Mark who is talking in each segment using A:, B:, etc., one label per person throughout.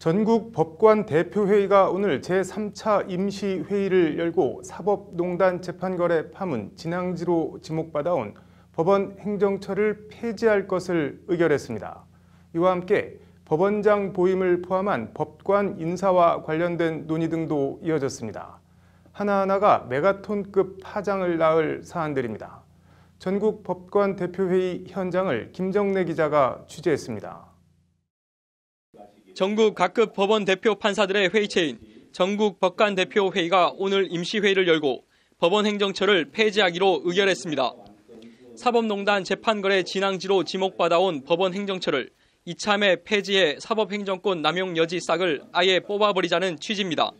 A: 전국 법관 대표회의가 오늘 제3차 임시회의를 열고 사법농단 재판거래 파문 진앙지로 지목받아온 법원 행정처를 폐지할 것을 의결했습니다. 이와 함께 법원장 보임을 포함한 법관 인사와 관련된 논의 등도 이어졌습니다. 하나하나가 메가톤급 파장을 낳을 사안들입니다. 전국 법관 대표회의 현장을 김정래 기자가 취재했습니다.
B: 전국 각급 법원 대표 판사들의 회의체인 전국 법관 대표 회의가 오늘 임시회의를 열고 법원 행정처를 폐지하기로 의결했습니다. 사법농단 재판거래 진앙지로 지목받아온 법원 행정처를 이참에 폐지해 사법행정권 남용 여지 싹을 아예 뽑아버리자는 취지입니다.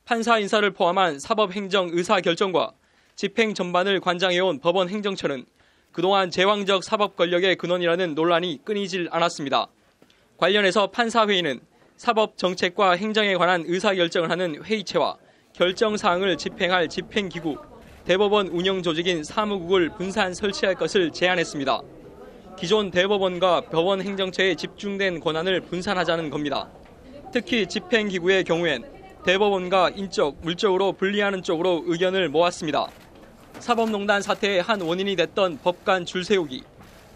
B: 판사 인사를 포함한 사법행정 의사결정과 집행 전반을 관장해온 법원 행정처는 그동안 제왕적 사법 권력의 근원이라는 논란이 끊이질 않았습니다. 관련해서 판사회의는 사법정책과 행정에 관한 의사결정을 하는 회의체와 결정사항을 집행할 집행기구, 대법원 운영조직인 사무국을 분산 설치할 것을 제안했습니다. 기존 대법원과 법원 행정처에 집중된 권한을 분산하자는 겁니다. 특히 집행기구의 경우엔 대법원과 인적, 물적으로 분리하는 쪽으로 의견을 모았습니다. 사법농단 사태의 한 원인이 됐던 법관 줄세우기,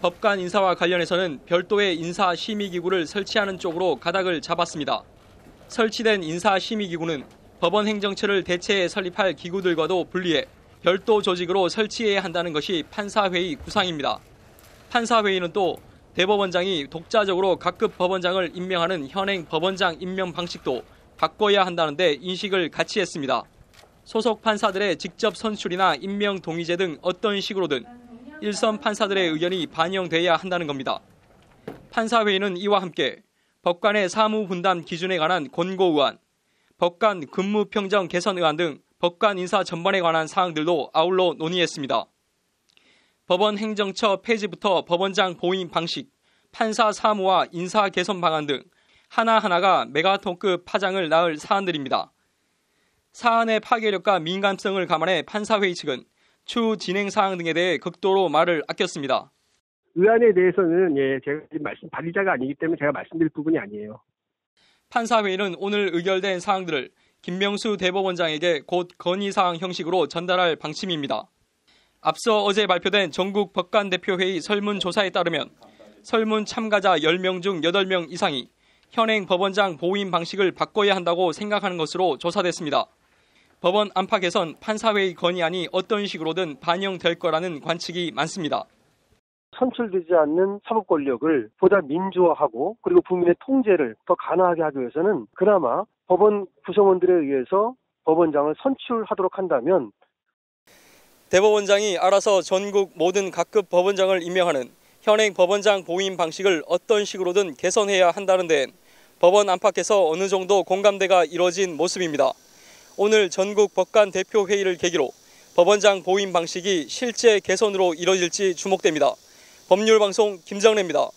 B: 법관 인사와 관련해서는 별도의 인사심의기구를 설치하는 쪽으로 가닥을 잡았습니다. 설치된 인사심의기구는 법원 행정처를 대체해 설립할 기구들과도 분리해 별도 조직으로 설치해야 한다는 것이 판사회의 구상입니다. 판사회의는 또 대법원장이 독자적으로 각급 법원장을 임명하는 현행 법원장 임명 방식도 바꿔야 한다는데 인식을 같이 했습니다. 소속 판사들의 직접 선출이나 임명 동의제 등 어떤 식으로든 일선 판사들의 의견이 반영돼야 한다는 겁니다. 판사회의는 이와 함께 법관의 사무 분담 기준에 관한 권고의안, 법관 근무평정 개선 의안 등 법관 인사 전반에 관한 사항들도 아울러 논의했습니다. 법원 행정처 폐지부터 법원장 보임 방식, 판사 사무와 인사 개선 방안 등 하나하나가 메가톤급 파장을 낳을 사안들입니다. 사안의 파괴력과 민감성을 감안해 판사회의 측은 추후 진행 사항 등에 대해 극도로 말을 아꼈습니다.
C: 의안에 대해서는 제가 지금 발의자가 아니기 때문에 제가 말씀드릴 부분이 아니에요.
B: 판사회의는 오늘 의결된 사항들을 김명수 대법원장에게 곧 건의사항 형식으로 전달할 방침입니다. 앞서 어제 발표된 전국 법관 대표회의 설문조사에 따르면 설문 참가자 10명 중 8명 이상이 현행 법원장 보임 방식을 바꿔야 한다고 생각하는 것으로 조사됐습니다. 법원 안팎 개선 판사회의 건의안이 어떤 식으로든 반영될 거라는 관측이 많습니다.
C: 선출되지 않는 사법 권력을 보다 민주화하고 그리고 국민의 통제를 더 가능하게 하기 위해서는 그나마 법원 구성원들에 의해서 법원장을 선출하도록 한다면
B: 대법원장이 알아서 전국 모든 각급 법원장을 임명하는 현행 법원장 보임 방식을 어떤 식으로든 개선해야 한다는 데엔 법원 안팎에서 어느 정도 공감대가 이뤄진 모습입니다. 오늘 전국 법관 대표회의를 계기로 법원장 보임 방식이 실제 개선으로 이뤄질지 주목됩니다. 법률방송 김정래입니다.